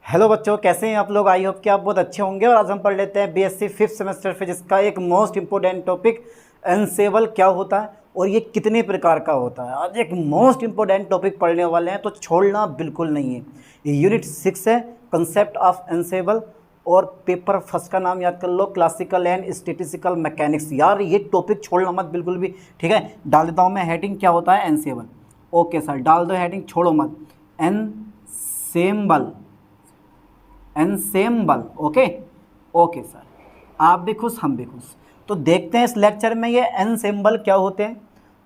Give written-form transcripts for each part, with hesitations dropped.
Hello बच्चों, कैसे हैं आप लोग। आई होप कि आप बहुत अच्छे होंगे। और आज हम पढ़ लेते हैं बीएससी फिफ्थ सेमेस्टर फिजिक्स का एक मोस्ट इंपॉर्टेंट टॉपिक, अनस्टेबल क्या होता है और ये कितने प्रकार का होता है। आज एक मोस्ट इंपॉर्टेंट टॉपिक पढ़ने वाले हैं, तो छोड़ना बिल्कुल नहीं है। ये यूनिट 6 है, कंसेप्ट ऑफ अनस्टेबल। और पेपर फर्स्ट का नाम याद कर लो, क्लासिकल एंड स्टैटिस्टिकल मैकेनिक्स। यार ये टॉपिक छोड़ना मत बिल्कुल भी, ठीक है। डाल देता हूँ मैं हेडिंग, क्या होता है अनस्टेबल। ओके सर, डाल दो हेडिंग, छोड़ो मत। Unstable, ensemble. Okay okay sir, आप भी खुश हम भी खुश। तो देखते हैं इस लेक्चर में ये एनसेम्बल क्या होते हैं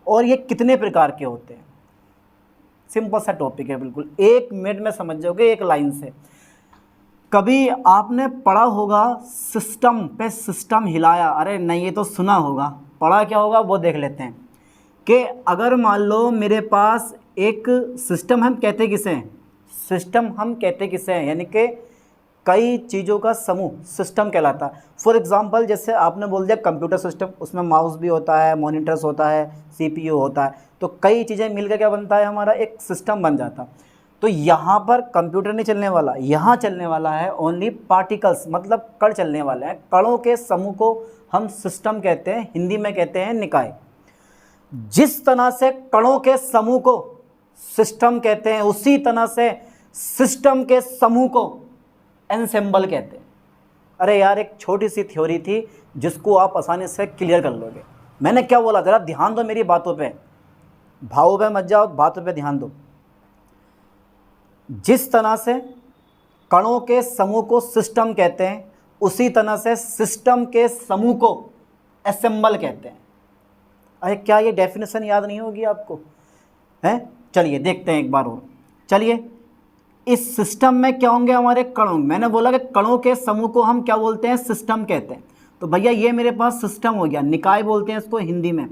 और ये कितने प्रकार के होते हैं। सिंपल सा टॉपिक है, बिल्कुल 1 मिनट में समझ जाओगे एक लाइन से। कभी आपने पढ़ा होगा सिस्टम पे सिस्टम हिलाया, अरे नहीं ये तो सुना होगा, पढ़ा क्या होगा वो देख लेते हैं। कि अगर मान लो मेरे पास एक सिस्टम, हम कहते किसे हैं, सिस्टम हम कहते किसे हैं, यानी कि कई चीज़ों का समूह सिस्टम कहलाता है। फॉर एग्जांपल जैसे आपने बोल दिया कंप्यूटर सिस्टम, उसमें माउस भी होता है, मॉनिटर्स होता है, सीपीयू होता है, तो कई चीज़ें मिलकर क्या बनता है, हमारा एक सिस्टम बन जाता। तो यहाँ पर कंप्यूटर नहीं चलने वाला, यहाँ चलने वाला है ओनली पार्टिकल्स, मतलब कण चलने वाले हैं। कणों के समूह को हम सिस्टम कहते हैं, हिंदी में कहते हैं निकाय। जिस तरह से कणों के समूह को सिस्टम कहते हैं, उसी तरह से सिस्टम के समूह को एनसेम्बल कहते हैं। अरे यार एक छोटी सी थ्योरी थी जिसको आप आसानी से क्लियर कर लोगे। मैंने क्या बोला, ज़रा ध्यान दो मेरी बातों पे, भावों पे मत जाओ, बातों पे ध्यान दो। जिस तरह से कणों के समूह को सिस्टम कहते हैं, उसी तरह से सिस्टम के समूह को असेंबल कहते हैं। अरे क्या ये डेफिनेशन याद नहीं होगी आपको, हैं? चलिए देखते हैं एक बार और। चलिए, इस सिस्टम में क्या होंगे, हमारे कणों। मैंने बोला कि कणों के समूह को हम क्या बोलते हैं, सिस्टम कहते हैं। तो भैया ये मेरे पास सिस्टम हो गया, निकाय बोलते हैं इसको हिंदी में,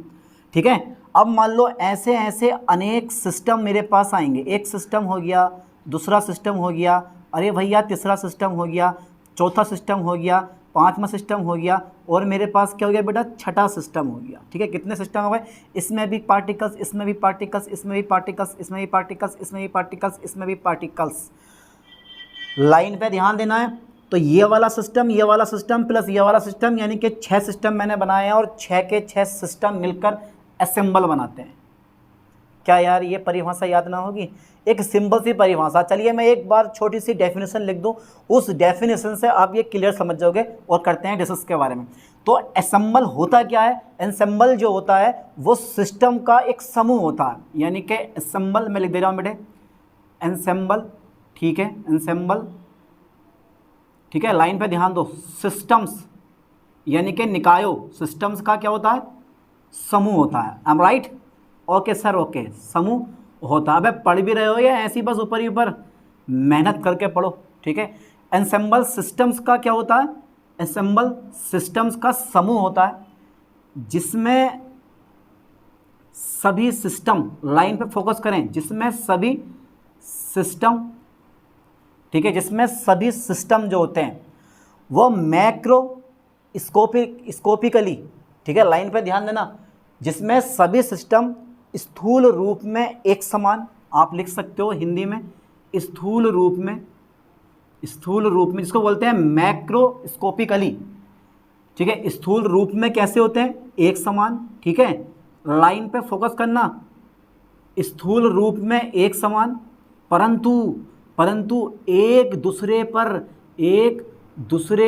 ठीक है। अब मान लो ऐसे ऐसे अनेक सिस्टम मेरे पास आएंगे। एक सिस्टम हो गया, दूसरा सिस्टम हो गया, अरे भैया तीसरा सिस्टम हो गया, चौथा सिस्टम हो गया, पाँचवा सिस्टम हो गया, और मेरे पास क्या हो गया बेटा, छठा सिस्टम हो गया, ठीक है। कितने सिस्टम हो गए, इसमें भी पार्टिकल्स, इसमें भी पार्टिकल्स, इसमें भी पार्टिकल्स, इसमें भी पार्टिकल्स, इसमें भी पार्टिकल्स, इसमें भी पार्टिकल्स। लाइन पे ध्यान देना है। तो ये वाला सिस्टम प्लस ये वाला सिस्टम, यानी कि 6 सिस्टम मैंने बनाए हैं, और 6 के 6 सिस्टम मिलकर असेंबल बनाते हैं। क्या यार ये परिभाषा याद ना होगी, एक सिंपल सी परिभाषा। चलिए मैं एक बार छोटी सी डेफिनेशन लिख दूं, उस डेफिनेशन से आप ये क्लियर समझ जाओगे, और करते हैं डिस्कस के बारे में। तो असेंबल होता क्या है, एनसेंबल जो होता है वो सिस्टम का एक समूह होता है, यानी कि असेंबल मैं लिख दे रहा हूँ बेटे, एनसेंबल, ठीक है, एनसेंबल, ठीक है। लाइन पे ध्यान दो, सिस्टम्स यानी कि निकायों, सिस्टम्स का क्या होता है, समूह होता है। I am right? Okay sir, okay, समूह होता है। अब पढ़ भी रहे हो या ऐसी बस ऊपर ही ऊपर, मेहनत करके पढ़ो, ठीक है। एनसेंबल सिस्टम्स का क्या होता है, एनसेंबल सिस्टम्स का समूह होता है जिसमें सभी सिस्टम, लाइन पे फोकस करें, जिसमें सभी सिस्टम, ठीक है, जिसमें सभी सिस्टम जो होते हैं वो स्कोपिकली, ठीक है, लाइन पे ध्यान देना, जिसमें सभी सिस्टम स्थूल रूप में एक समान, आप लिख सकते हो हिंदी में स्थूल रूप में, जिसको बोलते हैं मैक्रोस्कोपिकली, ठीक है। स्थूल रूप में कैसे होते हैं, एक समान, ठीक है। लाइन पे फोकस करना, स्थूल रूप में एक समान, परंतु एक दूसरे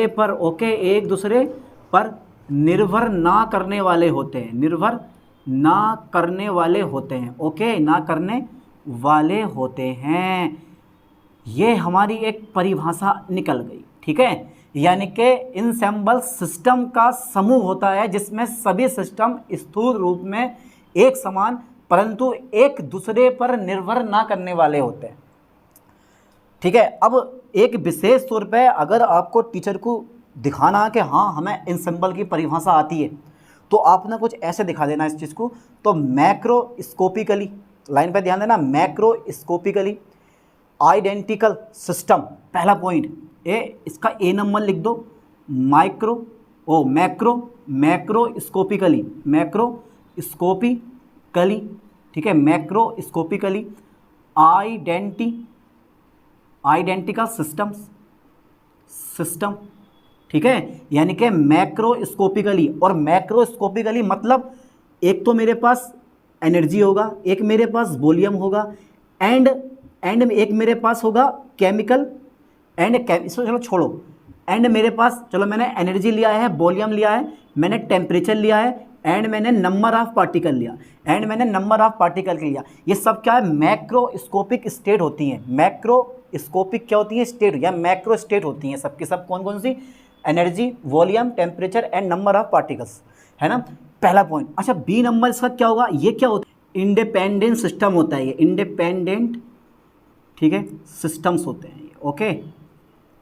पर ओके, एक दूसरे पर निर्भर ना करने वाले होते हैं, ओके, ना करने वाले होते हैं। ये हमारी एक परिभाषा निकल गई, ठीक है। यानी कि इनसेंबल सिस्टम का समूह होता है जिसमें सभी सिस्टम स्थूल रूप में एक समान, परंतु एक दूसरे पर निर्भर ना करने वाले होते हैं, ठीक है। अब एक विशेष तौर पे अगर आपको टीचर को दिखाना है कि हाँ हमें इनसेंबल की परिभाषा आती है, तो आपने कुछ ऐसे दिखा देना इस चीज़ को। तो मैक्रोस्कोपिकली, लाइन पे दैनिकली देना, मैक्रोस्कोपिकली आइडेंटिकल सिस्टम, पहला पॉइंट इसका ए नंबर लिख दो, मैक्रोस्कोपिकली, ठीक है, मैक्रोस्कोपिकली आइडेंटिकल सिस्टम्स, सिस्टम, ठीक है, यानी कि मैक्रोस्कोपिकली। और मैक्रोस्कोपिकली मतलब एक तो मेरे पास एनर्जी होगा, एक मेरे पास वॉल्यूम होगा, एंड एक मेरे पास होगा केमिकल इसको चलो छोड़ो, एंड मेरे पास, चलो मैंने एनर्जी लिया है, वॉल्यूम लिया है, मैंने टेम्परेचर लिया है, एंड मैंने नंबर ऑफ पार्टिकल लिया, लिया। ये सब क्या है? मैक्रोस्कोपिक स्टेट होती हैं। मैक्रोस्कोपिक क्या होती है? स्टेट या मैक्रो स्टेट होती हैं सबकी सब। कौन कौन सी? Energy, volume, temperature and number of particles, है ना, पहला पॉइंट। अच्छा, बी नंबर इसका क्या होगा? ये क्या होता है? इंडिपेंडेंट सिस्टम होता है ये, इंडिपेंडेंट, ठीक है, सिस्टम्स होते हैं ये। ओके,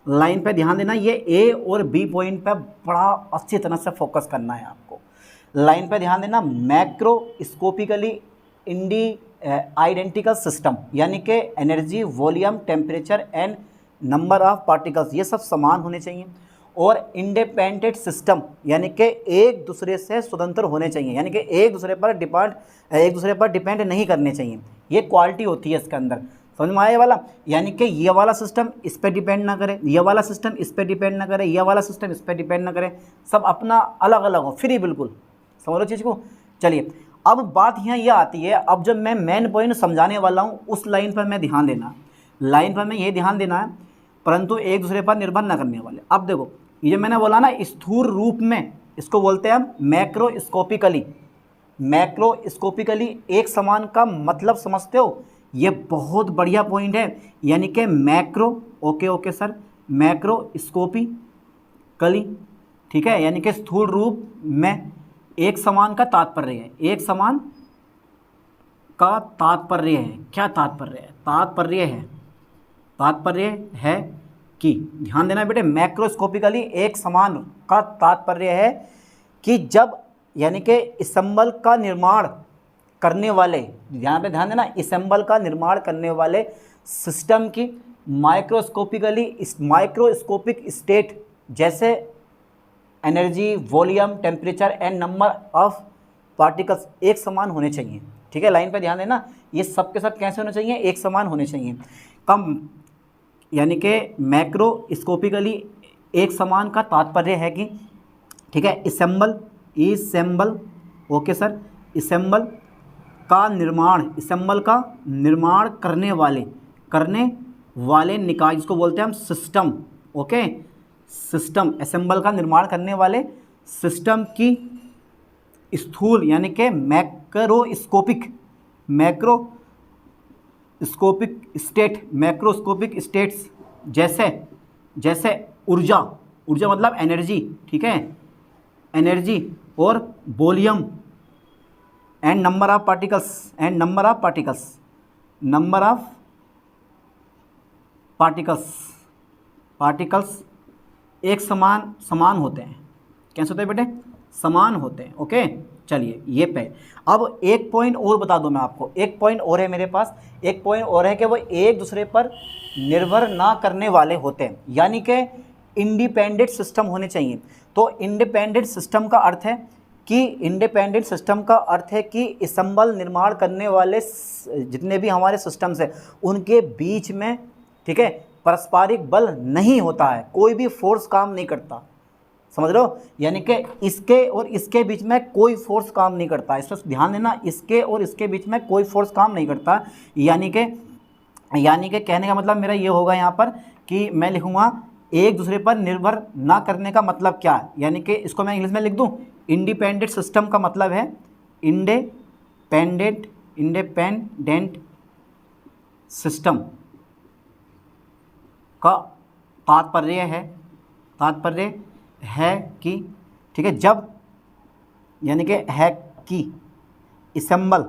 लाइन पे ध्यान देना, ये ए और बी पॉइंट पे बड़ा अच्छी तरह से फोकस करना है आपको। लाइन पे ध्यान देना, मैक्रोस्कोपिकली आइडेंटिकल सिस्टम, यानी कि energy, volume, temperature and number of particles ये सब समान होने चाहिए। और इंडिपेंडेंट सिस्टम यानी कि एक दूसरे से स्वतंत्र होने चाहिए, यानी कि एक दूसरे पर डिपेंड नहीं करने चाहिए। ये क्वालिटी होती है इसके अंदर, समझ में आया ये वाला? यानी कि ये वाला सिस्टम इस पर डिपेंड ना करे, ये वाला सिस्टम इस पर डिपेंड ना करे, ये वाला सिस्टम इस पर डिपेंड ना करे, सब अपना अलग अलग हो, फ्री बिल्कुल। समझ लो चीज़ को। चलिए, अब बात यहाँ ये आती है, अब जब मैं मेन पॉइंट समझाने वाला हूँ उस लाइन पर मैं ध्यान देना, लाइन पर मैं ये ध्यान देना है, परंतु एक दूसरे पर निर्भर न करने वाले। अब देखो, ये मैंने बोला ना स्थूल रूप में, इसको बोलते हैं हम मैक्रोस्कोपिकली। मैक्रोस्कोपिकली एक समान का मतलब समझते हो? ये बहुत बढ़िया पॉइंट है, यानी कि मैक्रो, ओके सर, मैक्रोस्कोपिकली, ठीक है, यानी कि स्थूल रूप में एक समान का तात्पर्य है, एक समान का तात्पर्य है, क्या तात्पर्य है? तात्पर्य है कि, ध्यान देना बेटे, मैक्रोस्कोपिकली एक समान का तात्पर्य है कि जब, यानी कि असेंबल का निर्माण करने वाले, यहाँ पे ध्यान देना, असेंबल का निर्माण करने वाले सिस्टम की माइक्रोस्कोपिक स्टेट जैसे energy, volume, temperature and number of particles एक समान होने चाहिए। ठीक है, लाइन पे ध्यान देना, ये सब के सब कैसे होने चाहिए? एक समान होने चाहिए। कम, यानी कि मैक्रोस्कोपिकली एक समान का तात्पर्य है कि, ठीक है, असेंबल, ओके सर, असेंबल का निर्माण करने वाले निकाय, जिसको बोलते हैं हम सिस्टम। ओके, सिस्टम, असेंबल का निर्माण करने वाले सिस्टम की स्थूल, यानी कि मैक्रोस्कोपिक स्टेट्स जैसे ऊर्जा मतलब एनर्जी, ठीक है, एनर्जी और volume and number of particles एक समान होते हैं। कैसे होते हैं बेटे? समान होते हैं। ओके, चलिए ये पे। अब एक पॉइंट और बता दूं मैं आपको, एक पॉइंट और है मेरे पास, एक पॉइंट और है कि वो एक दूसरे पर निर्भर ना करने वाले होते हैं, यानी कि इंडिपेंडेंट सिस्टम होने चाहिए। तो इंडिपेंडेंट सिस्टम का अर्थ है कि असेंबल निर्माण करने वाले जितने भी हमारे सिस्टम्स हैं उनके बीच में, ठीक है, पारस्परिक बल नहीं होता है, कोई भी फोर्स काम नहीं करता। समझ रहे हो? यानी कि इसके और इसके बीच में कोई फोर्स काम नहीं करता। इस पर ध्यान देना, इसके और इसके बीच में कोई फोर्स काम नहीं करता। यानी कि कहने का मतलब मेरा ये होगा यहाँ पर कि मैं लिखूँगा एक दूसरे पर निर्भर ना करने का मतलब क्या है, यानी कि इसको मैं इंग्लिश में लिख दूँ, इंडिपेंडेंट सिस्टम का मतलब है इंडिपेंडेंट सिस्टम का तात्पर्य है कि, ठीक है, जब, यानी कि है कि असेंबल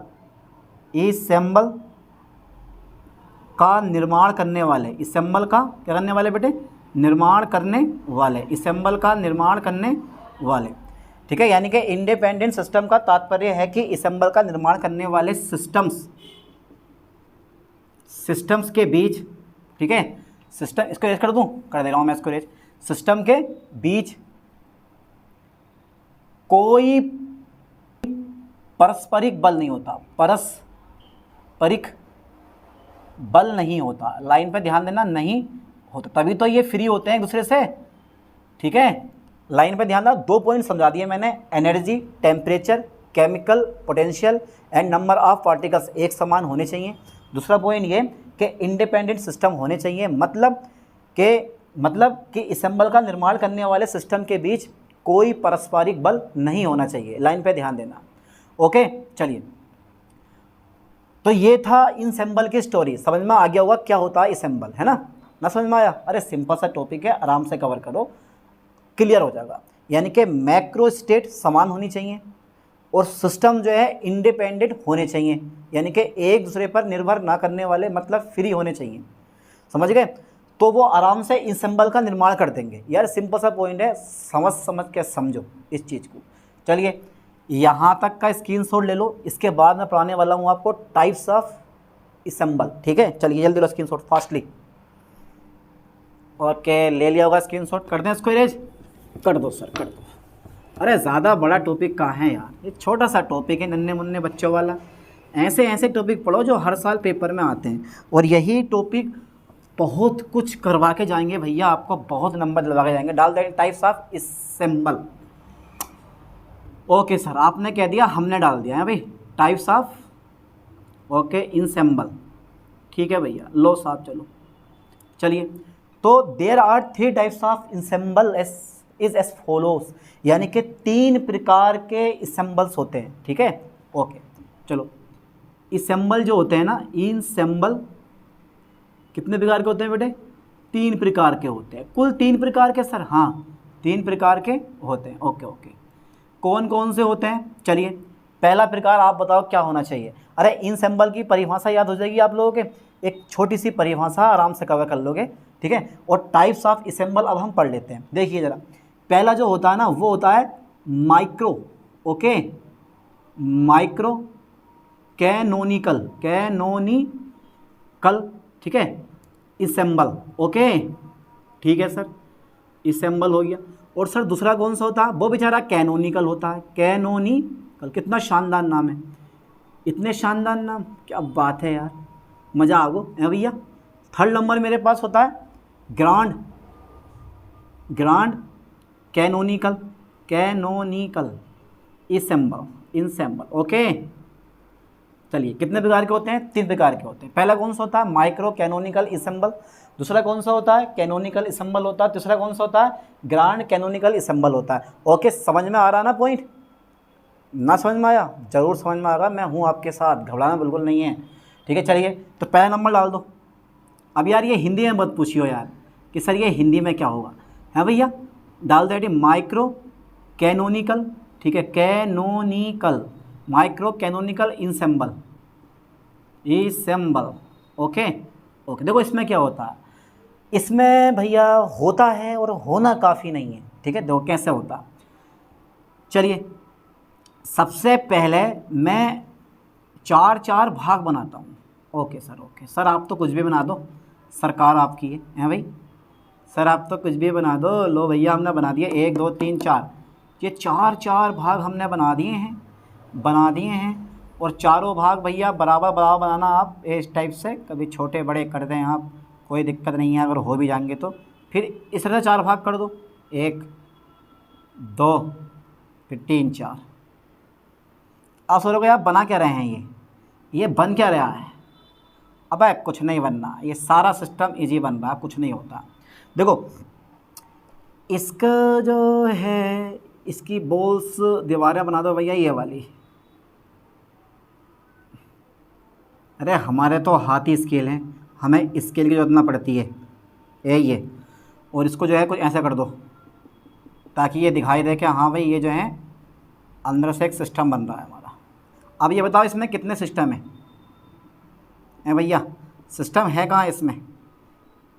का निर्माण करने वाले, असेंबल का क्या करने वाले बेटे? निर्माण करने वाले, असेंबल का निर्माण करने वाले, ठीक है, यानी कि इंडिपेंडेंट सिस्टम का तात्पर्य है कि असेंबल का निर्माण करने वाले सिस्टम्स के बीच, ठीक है, सिस्टम, इसको रेज कर दूं, कर दे रहा हूं मैं इसको रेज, सिस्टम के बीच कोई पारस्परिक बल नहीं होता, पारस्परिक बल नहीं होता, लाइन पे ध्यान देना, नहीं होता, तभी तो ये फ्री होते हैं एक दूसरे से, ठीक है। लाइन पे ध्यान देना, 2 पॉइंट समझा दिए मैंने, energy, temperature, chemical potential and number of particles एक समान होने चाहिए। दूसरा पॉइंट ये कि इंडिपेंडेंट सिस्टम होने चाहिए, मतलब कि इसेंबल का निर्माण करने वाले सिस्टम के बीच कोई पारस्परिक बल नहीं होना चाहिए। लाइन पे ध्यान देना, ओके। चलिए, तो ये था इनसेंबल की स्टोरी, समझ में आ गया होगा क्या होता है इसेंबल, है ना समझ में आया? अरे सिंपल सा टॉपिक है, आराम से कवर करो, क्लियर हो जाएगा। यानी कि मैक्रो स्टेट समान होनी चाहिए और सिस्टम जो है इंडिपेंडेंट होने चाहिए, यानी कि एक दूसरे पर निर्भर ना करने वाले, मतलब फ्री होने चाहिए, समझ गए? तो वो आराम से इनसेंबल का निर्माण कर देंगे। यार सिंपल सा पॉइंट है, समझ के समझो इस चीज़ को। चलिए, यहाँ तक का स्क्रीनशॉट ले लो, इसके बाद मैं पढ़ाने वाला हूँ आपको टाइप्स ऑफ इसेंबल, ठीक है। चलिए जल्दी लो स्क्रीनशॉट फास्टली। ओके, ले लिया होगा स्क्रीनशॉट, कर दें इसको इरेज, कर दो सर, कर दो। अरे ज़्यादा बड़ा टॉपिक कहाँ है यार, ये छोटा सा टॉपिक है, नन्हे मुन्ने बच्चों वाला। ऐसे टॉपिक पढ़ो जो हर साल पेपर में आते हैं, और यही टॉपिक बहुत कुछ करवा के जाएंगे भैया, आपको बहुत नंबर दिलवा के जाएंगे। डाल दें टाइप्स ऑफ इसेंबल। ओके सर, आपने कह दिया, हमने डाल दिया है भाई, टाइप्स ऑफ, ओके, इनसेंबल, ठीक है भैया, लो साहब, चलो। चलिए, तो there are 3 types of ensemble is as follows, यानी कि 3 प्रकार के इसेंबल्स होते हैं, ठीक है। ओके, चलो, इसेंबल जो होते हैं ना, इनसेंबल कितने प्रकार के होते हैं बेटे? 3 प्रकार के होते हैं। कुल 3 प्रकार के सर? हाँ, 3 प्रकार के होते हैं। ओके, कौन कौन से होते हैं? चलिए, पहला प्रकार आप बताओ क्या होना चाहिए? अरे इनसेंबल की परिभाषा याद हो जाएगी आप लोगों के, एक छोटी सी परिभाषा आराम से कवर कर लोगे, ठीक है। और टाइप्स ऑफ इसेंबल अब हम पढ़ लेते हैं। देखिए ज़रा, पहला जो होता है ना, वो होता है माइक्रो, ओके, माइक्रो कैनोनिकल, ठीक है, इसेंबल, ओके, ठीक है सर, इसेंबल हो गया। और सर दूसरा कौन सा होता है? वो बेचारा कैनोनिकल होता है, कैनोनिकल, कितना शानदार नाम है, इतने शानदार नाम, क्या बात है यार, मज़ा आ गो है भैया। थर्ड नंबर मेरे पास होता है ग्रांड कैनोनिकल इसेंबल, ओके। चलिए, कितने प्रकार के होते हैं? 3 प्रकार के होते हैं। पहला कौन सा होता है? Micro canonical ensemble. दूसरा कौन सा होता है? कैनोनिकल इसेंबल होता है। तीसरा कौन सा होता है? ग्रांड कैनोनिकल इसेंबल होता है। ओके, समझ में आ रहा ना पॉइंट? ना समझ में आया? जरूर समझ में आ रहा, मैं हूँ आपके साथ, घबराना बिल्कुल नहीं है, ठीक है। चलिए, तो पहला नंबर डाल दो। अब यार ये हिंदी में मत पूछियो यार कि सर ये हिंदी में क्या होगा, है भैया, डाल दे माइक्रो कैनोनिकल, ठीक है, कैनोनिकल, माइक्रो कैनोनिकल इसेंबल, ओके। देखो इसमें क्या होता है, इसमें भैया होता है और होना काफ़ी नहीं है, ठीक है। देखो कैसे होता, चलिए सबसे पहले मैं 4 भाग बनाता हूँ। ओके सर, आप तो कुछ भी बना दो, सरकार आपकी है भाई, सर आप तो कुछ भी बना दो। लो भैया, हमने बना दिया 1 2 3 4, ये 4 भाग हमने बना दिए हैं। और चारों भाग भैया बराबर बनाना आप इस टाइप से, कभी छोटे बड़े कर दें आप, कोई दिक्कत नहीं है, अगर हो भी जाएंगे तो फिर इस तरह 4 भाग कर दो, 1 2 फिर 3 4। आप सोचोगे यार बना क्या रहे हैं, ये बन क्या रहा है? अबे कुछ नहीं बनना, ये सारा सिस्टम इजी बन रहा, कुछ नहीं होता। देखो इसका जो है, इसकी बॉल्स दीवारें बना दो भैया, ये वाली। अरे हमारे तो हाथी स्केल हैं, हमें स्केल की जरूरत ना पड़ती है ये। और इसको जो है कुछ ऐसा कर दो ताकि ये दिखाई दे कि हाँ भाई ये जो है अंदर से एक सिस्टम बन रहा है हमारा। अब ये बताओ इसमें कितने सिस्टम है भैया? सिस्टम है कहाँ इसमें?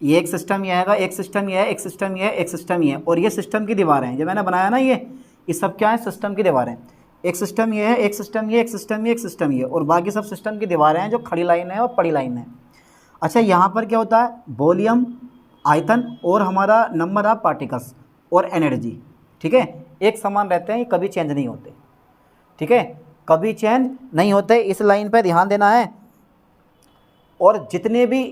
ये एक सिस्टम ये आएगा, एक सिस्टम ये है, एक सिस्टम ये है, एक सिस्टम ये है, और ये सिस्टम की दीवारें हैं जो मैंने बनाया ना, ये सब क्या है? सिस्टम की दीवारें। एक सिस्टम ये है, एक सिस्टम ये, एक सिस्टम ये, एक सिस्टम ये, और बाकी सब सिस्टम की दीवारें हैं जो खड़ी लाइन है और पड़ी लाइन है। अच्छा, यहाँ पर क्या होता है? वॉल्यूम, आयतन और हमारा नंबर ऑफ पार्टिकल्स और एनर्जी, ठीक है, एक समान रहते हैं, ये कभी चेंज नहीं होते, ठीक है, कभी चेंज नहीं होते। इस लाइन पर ध्यान देना है। और जितने भी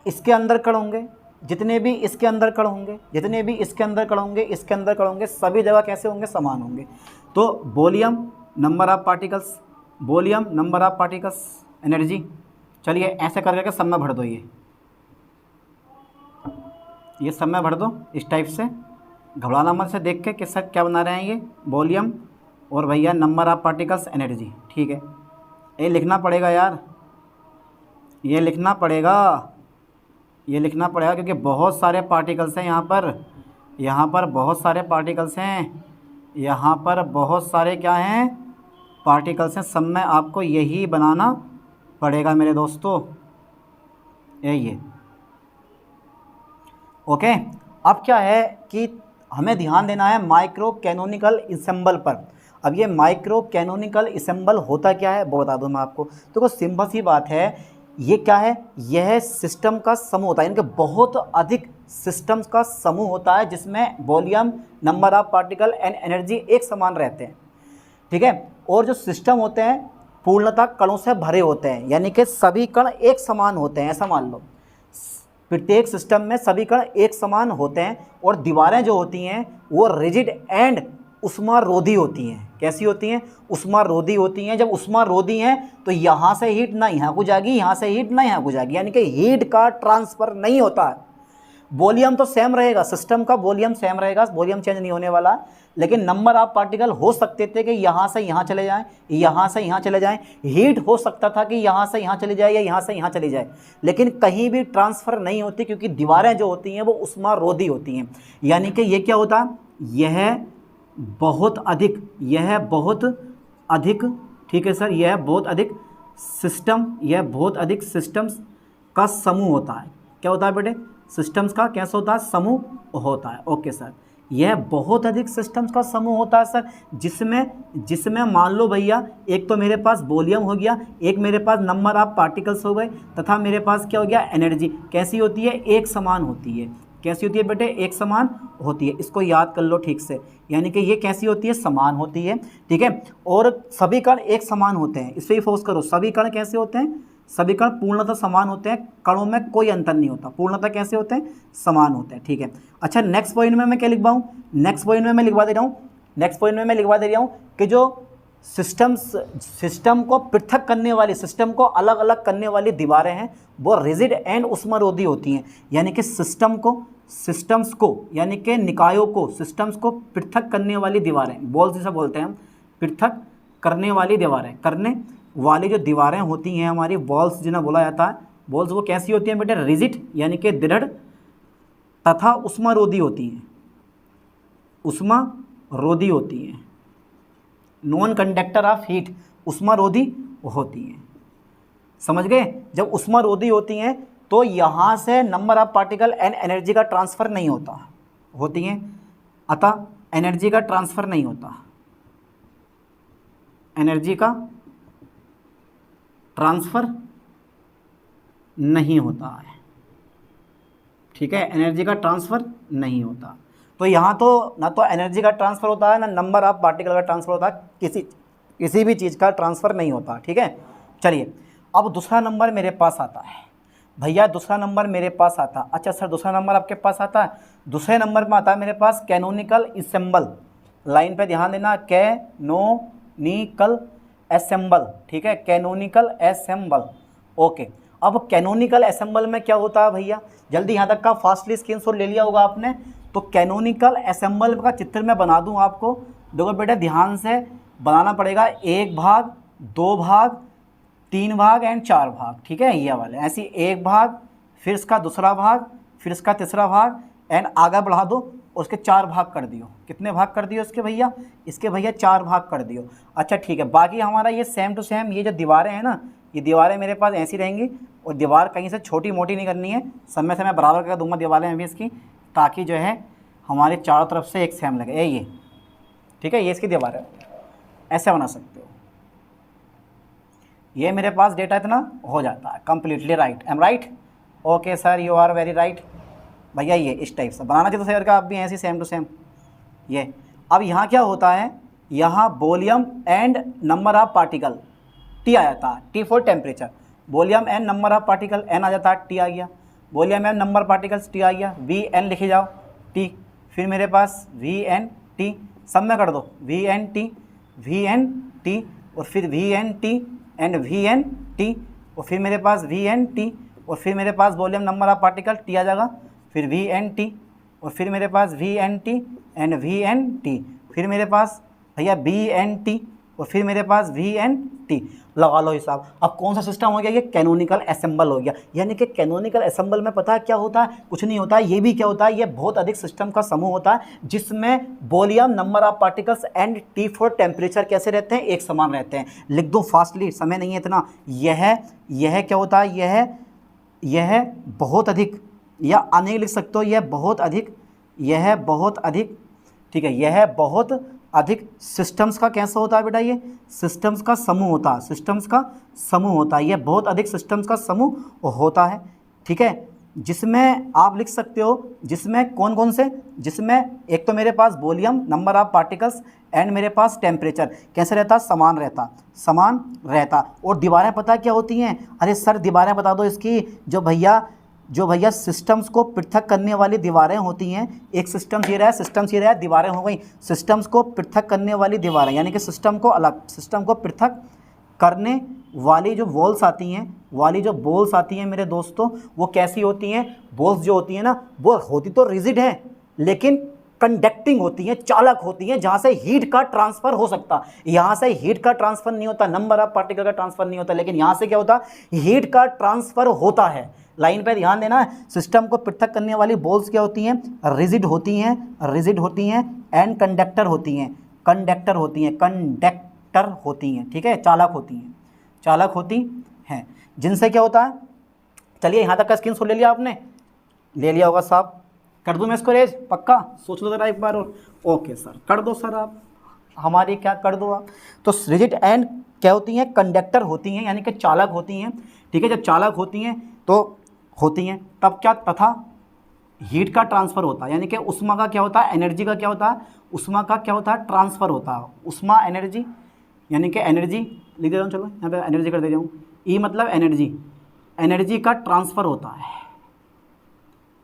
इसके अंदर कण होंगे, जितने भी इसके अंदर कण होंगे, जितने भी इसके अंदर कण होंगे, इसके अंदर कण होंगे, सभी जगह कैसे होंगे, समान होंगे। तो volume, number of particles, volume, number of particles, energy. चलिए ऐसे कर करके सब में भर दो, ये सब में भर दो इस टाइप से। घबराना मत से देख के कि सर क्या बना रहे हैं ये, वॉल्यूम और भैया नंबर ऑफ पार्टिकल्स, एनर्जी। ठीक है, ये लिखना पड़ेगा यार, ये लिखना पड़ेगा, ये लिखना पड़ेगा क्योंकि बहुत सारे पार्टिकल्स हैं यहाँ पर बहुत सारे पार्टिकल्स हैं, यहाँ पर बहुत सारे क्या हैं, पार्टिकल्स हैं। सब में आपको यही बनाना पड़ेगा मेरे दोस्तों, यही है। ओके, अब क्या है कि हमें ध्यान देना है माइक्रो कैनोनिकल इंसेंबल पर। अब ये माइक्रो कैनोनिकल इंसेंबल होता क्या है वो बता दूं मैं आपको। तो सिंपल सी बात है, ये क्या है, यह सिस्टम का समूह होता है, इनके बहुत अधिक सिस्टम्स का समूह होता है जिसमें volume, number of particle and energy एक समान रहते हैं। ठीक है, और जो सिस्टम होते हैं पूर्णतः कणों से भरे होते हैं, यानी कि सभी कण एक समान होते हैं, ऐसा मान लो। प्रत्येक सिस्टम में सभी कण एक समान होते हैं और दीवारें जो होती हैं वो रिजिड एंड उष्मारोधी होती हैं। कैसी होती हैं, उष्मारोधी होती हैं। जब उष्मारोधी हैं तो यहाँ से हीट ना यहाँ को जाएगी, यहाँ से हीट ना यहाँ को जाएगी, यानी कि हीट का ट्रांसफ़र नहीं होता है। वॉल्यूम तो सेम रहेगा, सिस्टम का वॉल्यूम सेम रहेगा, वॉल्यूम चेंज नहीं होने वाला, लेकिन नंबर ऑफ पार्टिकल हो सकते थे कि यहाँ से यहाँ चले जाएं, यहाँ से यहाँ चले जाएं। हीट हो सकता था कि यहाँ से यहाँ चली जाए या यहाँ से यहाँ चली जाए, लेकिन कहीं भी ट्रांसफ़र नहीं होती क्योंकि दीवारें जो होती हैं वो उष्मारोधी होती हैं। यानी कि ये क्या होता है, यह बहुत अधिक, यह बहुत अधिक, ठीक है सर, यह बहुत अधिक सिस्टम, यह बहुत अधिक सिस्टम्स का समूह होता है। क्या होता है बेटे, सिस्टम्स का कैसा होता है, समूह होता है। ओके सर, यह बहुत अधिक सिस्टम्स का समूह होता है सर, जिसमें मान लो भैया एक तो मेरे पास वॉल्यूम हो गया, एक मेरे पास नंबर ऑफ पार्टिकल्स हो गए, तथा मेरे पास क्या हो गया, एनर्जी। कैसी होती है, एक समान होती है। कैसी होती है बेटे, एक समान होती है। इसको याद कर लो ठीक से, यानी कि ये कैसी होती है, समान होती है। ठीक है, और सभी कण एक समान होते हैं, इस पर ही फोकस करो। सभी कण कैसे होते हैं, सभी कण पूर्णतः समान होते हैं, कणों में कोई अंतर नहीं होता, पूर्णतः कैसे होते हैं, समान होते हैं। ठीक है, अच्छा नेक्स्ट पॉइंट में मैं क्या लिखवा हूँ, नेक्स्ट पॉइंट में मैं लिखवा दे रहा हूँ, कि जो सिस्टम को पृथक करने वाली, सिस्टम को अलग अलग करने वाली दीवारें हैं वो रिजिड एंड उष्मारोधी होती हैं। यानी कि सिस्टम्स को यानी कि निकायों को, सिस्टम्स को पृथक करने वाली दीवारें, वॉल्स जिसे बोलते हैं हम, पृथक करने वाली दीवारें, करने वाली जो दीवारें होती हैं हमारी, वॉल्स जिन्हें बोला जाता है, वॉल्स वो कैसी होती हैं बेटे, रिजिड यानी कि दृढ़ तथा उष्मारोधी होती हैं, उष्मारोधी होती हैं, नॉन कंडक्टर ऑफ हीट, उष्मारोधी होती हैं। समझ गए, जब उष्मारोधी होती हैं तो यहाँ से number of particle and energy का ट्रांसफ़र नहीं होता, होती हैं, अतः एनर्जी का ट्रांसफ़र नहीं होता, एनर्जी का ट्रांसफ़र नहीं होता है। ठीक है, एनर्जी का ट्रांसफ़र नहीं होता। तो यहाँ तो ना तो एनर्जी का ट्रांसफ़र होता है, ना नंबर ऑफ पार्टिकल का ट्रांसफ़र होता है, किसी भी चीज़ का ट्रांसफ़र नहीं होता। ठीक है, चलिए अब दूसरा नंबर मेरे पास आता है भैया, दूसरा नंबर मेरे पास आता। अच्छा सर, दूसरा नंबर आपके पास आता है, दूसरे नंबर में आता है मेरे पास कैनोनिकल असेंबल। लाइन पे ध्यान देना, कैनोनिकल असेंबल। ठीक है, कैनोनिकल असेंबल। ओके, अब कैनोनिकल असेंबल में क्या होता है भैया, जल्दी यहाँ तक का फास्टली स्क्रीनशॉट ले लिया होगा आपने। तो कैनोनिकल असेंबल का चित्र मैं बना दूँ आपको, देखो बेटा ध्यान से बनाना पड़ेगा। 1 भाग, 2 भाग, 3 भाग एंड 4 भाग। ठीक है, ये वाले ऐसी 1 भाग, फिर इसका दूसरा भाग, फिर इसका तीसरा भाग, एंड आगे बढ़ा दो, उसके 4 भाग कर दियो। कितने भाग कर दियो इसके भैया, इसके भैया 4 भाग कर दियो। अच्छा ठीक है, बाकी हमारा ये सेम टू सेम, ये जो दीवारें हैं ना, ये दीवारें मेरे पास ऐसी रहेंगी, और दीवार कहीं से छोटी मोटी नहीं करनी है, समय से मैं बराबर कर दूँगा दीवारें भी इसकी, ताकि जो है हमारे चारों तरफ से एक सेम लगे। ये ठीक है, ये इसकी दीवार है, ऐसे बना सकते हो। ये मेरे पास डेटा इतना हो जाता है, completely right, am right. Okay sir, you are very right भैया। ये इस टाइप से बनाना चाहिए सर का, आप भी ऐसे सेम टू सेम। ये अब यहाँ क्या होता है, यहाँ volume and number of particle, T आ जाता है, T for temperature. Volume N number of particle, N आ जाता है, टी आ गया, volume N number particles, T आ गया, वी एन लिखे जाओ, टी, फिर मेरे पास वी एन टी, सब में कर दो, V N T, V N T, और फिर V N T and V N T, और फिर मेरे पास वी एन टी, और फिर मेरे पास volume number of particle T आ जाएगा, फिर वी एन टी, और फिर मेरे पास V N T and V N T, फिर मेरे पास भैया बी एन टी, और फिर मेरे पास वी एन टी। लगा लो हिसाब। अब कौन सा सिस्टम हो गया, ये कैनोनिकल असेंबल हो गया। यानी कि कैनोनिकल असेंबल में पता है क्या होता है, कुछ नहीं होता है। ये भी क्या होता है, ये बहुत अधिक सिस्टम का समूह होता है जिसमें volume number of particles and T for temperature कैसे रहते हैं, एक समान रहते हैं। लिख दो फास्टली, समय नहीं है इतना। यह क्या होता है, यह बहुत अधिक, या अनेक लिख सकते हो, यह बहुत अधिक, यह बहुत अधिक, ठीक है। यह बहुत अधिक सिस्टम्स का कैसा होता है बेटा, ये सिस्टम्स का समूह होता है, सिस्टम्स का समूह होता है। यह बहुत अधिक सिस्टम्स का समूह होता है, ठीक है। जिसमें आप लिख सकते हो, जिसमें कौन कौन से, जिसमें एक तो मेरे पास volume number of particles and मेरे पास टेम्परेचर कैसे रहता, समान रहता। और दीवारें पता क्या होती हैं, अरे सर दीवारें बता दो इसकी, जो भैया सिस्टम्स को पृथक करने वाली दीवारें होती हैं। एक सिस्टम ये रहा, दीवारें हो गई। सिस्टम्स को पृथक करने वाली दीवारें, यानी कि सिस्टम को पृथक करने वाली जो वॉल्स आती हैं, मेरे दोस्तों, वो कैसी होती हैं, वॉल्स जो होती हैं ना, वो होती तो रिजिड है लेकिन कंडक्टिंग होती हैं, चालक होती हैं, जहाँ से हीट का ट्रांसफ़र हो सकता। यहाँ से हीट का ट्रांसफ़र नहीं होता, नंबर ऑफ पार्टिकल का ट्रांसफ़र नहीं होता, लेकिन यहाँ से क्या होता, हीट का ट्रांसफ़र होता है। लाइन पे ध्यान देना। सिस्टम को पृथक करने वाली बॉल्स क्या होती हैं, रिजिड होती हैं एंड कंडक्टर होती हैं, ठीक है, चालक होती हैं, जिनसे क्या होता है। चलिए यहाँ तक का स्क्रीनशॉट ले लिया आपने, ले लिया होगा साहब। कर दूँ मैं इसको रेज, पक्का सोच लो ज़रा एक बार और। ओके सर, कर दो सर आप, हमारी क्या कर दो आप। तो रिजिड एंड क्या होती हैं, कंडक्टर होती हैं, यानी कि चालक होती हैं, ठीक है। जब चालक होती हैं तो होती हैं, तब क्या, तथा हीट का ट्रांसफ़र होता है, यानी कि उष्मा का क्या होता है, एनर्जी का क्या होता है, उष्मा का क्या होता है, ट्रांसफ़र होता है। उष्मा एनर्जी, यानी कि एनर्जी लिख दे रहा हूँ, चलो यहाँ पे एनर्जी कर दे रहा हूँ। ई मतलब एनर्जी का ट्रांसफ़र होता है।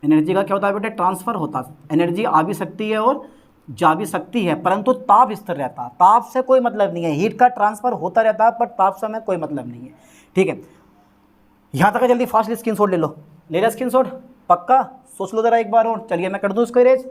एनर्जी का क्या होता है बेटे, ट्रांसफ़र होता है। एनर्जी आ भी सकती है और जा भी सकती है, परंतु ताप स्थिर रहता है। ताप से कोई मतलब नहीं है, हीट का ट्रांसफ़र होता रहता है पर ताप से हमें कोई मतलब नहीं है, ठीक है। यहाँ तक जल्दी फास्टली स्क्रीनशॉट ले लिया स्क्रीनशॉट, पक्का सोच लो ज़रा एक बार और। चलिए मैं कर दूँ इसको इरेज,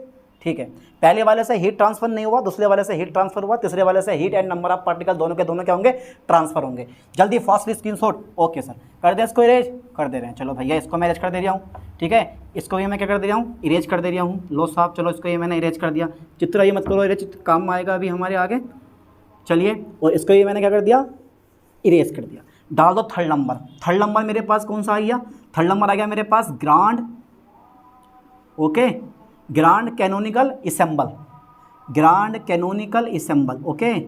ठीक है। पहले वाले से हीट ट्रांसफ़र नहीं हुआ, दूसरे वाले से हीट ट्रांसफ़र हुआ, तीसरे वाले से heat and number of particle दोनों के दोनों क्या होंगे, ट्रांसफ़र होंगे। जल्दी फास्टली स्क्रीनशॉट। ओके सर, कर दें इसको इरेज, कर दे रहे हैं। चलो भैया इसको मैं इरेज कर दे रहा हूँ, ठीक है। इसको भी मैं क्या कर दे रहा हूँ, इरेज कर दे रहा हूँ। लो साहब, चलो इसको ये मैंने इरेज कर दिया। चित्र ये मत करो इरेज, काम आएगा अभी हमारे आगे। चलिए, और इसको ये मैंने क्या कर दिया, इरेज कर दिया। डाल दो थर्ड नंबर मेरे पास कौन सा आ गया, थर्ड नंबर आ गया मेरे पास grand, okay, grand canonical ensemble, okay.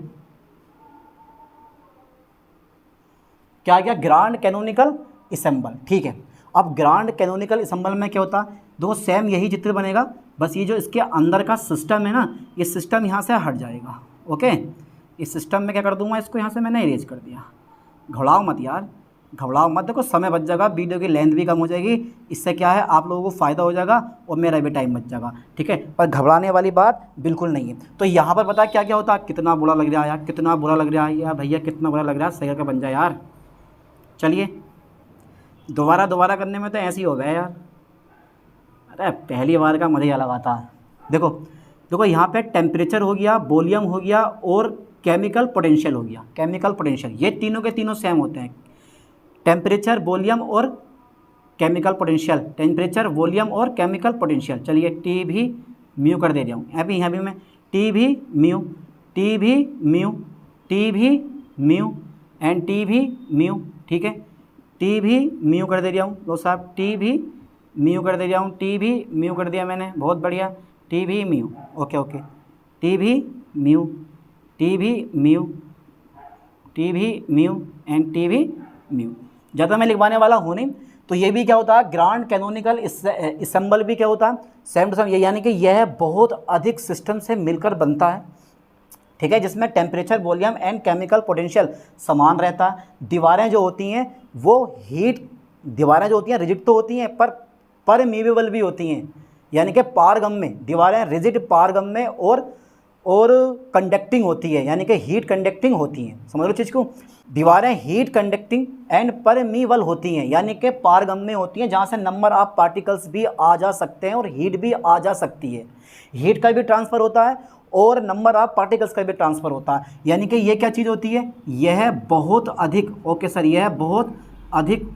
क्या आ गया, ग्रांड कैनोनिकल असेंबल, ठीक है। अब ग्रांड कैनोनिकल असेंबल में क्या होता है, दो सेम यही चित्र बनेगा, बस ये जो इसके अंदर का सिस्टम है ना, ये सिस्टम यहाँ से हट जाएगा, ओके। इस सिस्टम में क्या कर दूंगा, इसको यहाँ से मैंने इरेज कर दिया। घबराओ मत यार, घबराओ मत, देखो समय बच जाएगा, वीडियो की लेंथ भी कम हो जाएगी, इससे क्या है आप लोगों को फ़ायदा हो जाएगा और मेरा भी टाइम बच जाएगा, ठीक है। पर घबराने वाली बात बिल्कुल नहीं है। तो यहाँ पर पता है क्या क्या होता है, कितना बुरा लग रहा है यार, कितना बुरा लग रहा है यार भैया, कितना बुरा लग रहा है, सही का बन जाए यार। चलिए दोबारा करने में तो ऐसे ही हो गया यार, अरे पहली बार का मज़ा ही अलग आता है। देखो यहाँ पे टेम्परेचर हो गया, वॉल्यूम हो गया और केमिकल पोटेंशियल हो गया। केमिकल पोटेंशियल ये तीनों के तीनों सेम होते हैं, टेम्परेचर, वॉल्यूम और केमिकल पोटेंशियल, टेम्परेचर, वॉल्यूम और केमिकल पोटेंशियल। चलिए टी भी म्यू कर दे रहा हूँ, यहाँ भी मैं टी भी म्यू एंड टी भी म्यू, ठीक है। टी भी म्यू कर दे रहा हूँ, लो साहब टी भी म्यू कर दे रहा हूँ, टी भी म्यू कर दिया मैंने, बहुत बढ़िया। टी भी म्यू, ओके, टी भी म्यू एंड टी भी म्यू। ज़्यादा मैं लिखवाने वाला हूँ नहीं। तो ये भी क्या होता है, ग्रांड कैनोनिकल असेंबल भी क्या होता है, सेम टू सेम, यानी कि यह बहुत अधिक सिस्टम से मिलकर बनता है। ठीक है, जिसमें temperature, volume and chemical potential समान रहता है। दीवारें जो होती हैं वो दीवारें जो होती हैं रिजिड तो होती हैं पर परमीवेबल भी होती हैं, यानी कि पारगम्य। दीवारें रिजिड, पारगम्य और कंडक्टिंग होती है, यानी कि हीट कंडक्टिंग होती हैं। समझ लो चीज़ को, दीवारें हीट कंडक्टिंग एंड परमीबल होती हैं, यानी कि पारगम्य होती हैं, जहाँ से नंबर ऑफ पार्टिकल्स भी आ जा सकते हैं और हीट भी आ जा सकती है। हीट का भी ट्रांसफ़र होता है और नंबर ऑफ पार्टिकल्स का भी ट्रांसफ़र होता है, यानी कि ये क्या चीज़ होती है, यह बहुत अधिक, ओके सर, यह बहुत अधिक,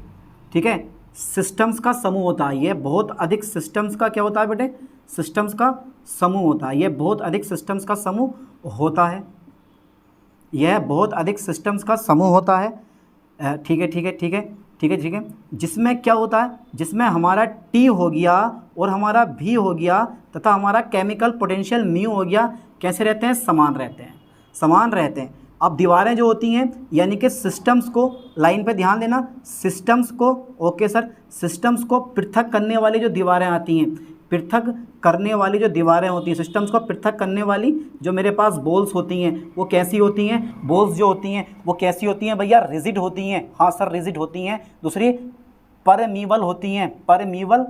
ठीक है, सिस्टम्स का समूह होता है। यह बहुत अधिक सिस्टम्स का क्या होता है बेटे, सिस्टम्स का समूह होता है। यह बहुत अधिक सिस्टम्स का समूह होता है, यह बहुत अधिक सिस्टम्स का समूह होता है। ठीक है ठीक है ठीक है ठीक है ठीक है, जिसमें क्या होता है, जिसमें हमारा T हो गया और हमारा V हो गया तथा हमारा केमिकल पोटेंशियल म्यू हो गया, कैसे रहते हैं, समान रहते हैं, समान रहते हैं। अब दीवारें जो होती हैं, यानी कि सिस्टम्स को, लाइन पे ध्यान देना, सिस्टम्स को, ओके सर, सिस्टम्स को पृथक करने वाली जो दीवारें आती हैं, पृथक करने वाली जो दीवारें होती हैं, सिस्टम्स को पृथक करने वाली जो मेरे पास बॉल्स होती हैं, वो कैसी होती हैं, बॉल्स जो होती हैं वो कैसी होती हैं भैया, रिजिड होती हैं। हाँ सर, रिजिड होती हैं। दूसरी परमीबल होती हैं, परमीबल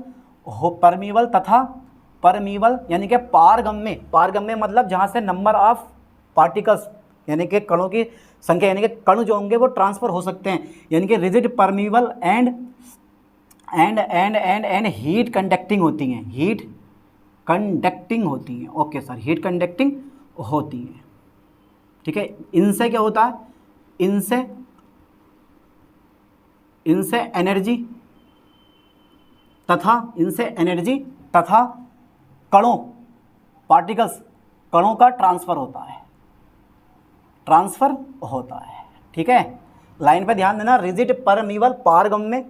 तथा परमीबल यानी कि पारगम्य। पारगम्य मतलब जहाँ से नंबर ऑफ पार्टिकल्स यानी कि कणों की संख्या, यानी कि कण जो होंगे वो ट्रांसफ़र हो सकते हैं, यानी कि rigid, permeable and heat conducting होती हैं, हीट कंडक्टिंग होती हैं। ओके सर, हीट कंडक्टिंग होती हैं, ठीक है। इनसे क्या होता है, इनसे एनर्जी तथा कणों, पार्टिकल्स, कणों का ट्रांसफ़र होता है, ठीक है। लाइन पे ध्यान देना, रिजिड, परमीबल, पारगम्य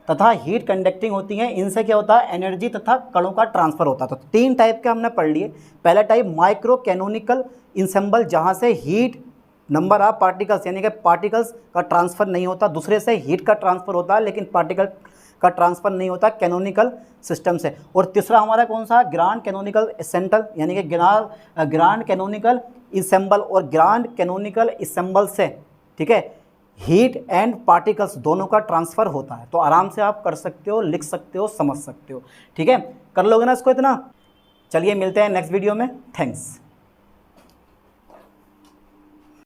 तथा हीट कंडक्टिंग होती हैं। इनसे क्या होता है, एनर्जी तथा कणों का ट्रांसफ़र होता है। तो 3 टाइप के हमने पढ़ लिए। पहला टाइप माइक्रो कैनोनिकल इंसेंबल, जहाँ से हीट, नंबर ऑफ पार्टिकल्स यानी कि पार्टिकल्स का ट्रांसफ़र नहीं होता। दूसरे से हीट का ट्रांसफ़र होता है लेकिन पार्टिकल का ट्रांसफ़र नहीं होता, कैनोनिकल सिस्टम से। और तीसरा हमारा कौन सा, ग्रांड कैनोनिकल एसेंटल, यानी कि ग्रांड कैनोनिकल इंसेंबल और ग्रांड कैनोनिकल इंसेंबल से, ठीक है, हीट एंड पार्टिकल्स दोनों का ट्रांसफ़र होता है। तो आराम से आप कर सकते हो, लिख सकते हो, समझ सकते हो, ठीक है। कर लोगे ना इसको इतना। चलिए मिलते हैं नेक्स्ट वीडियो में। थैंक्स।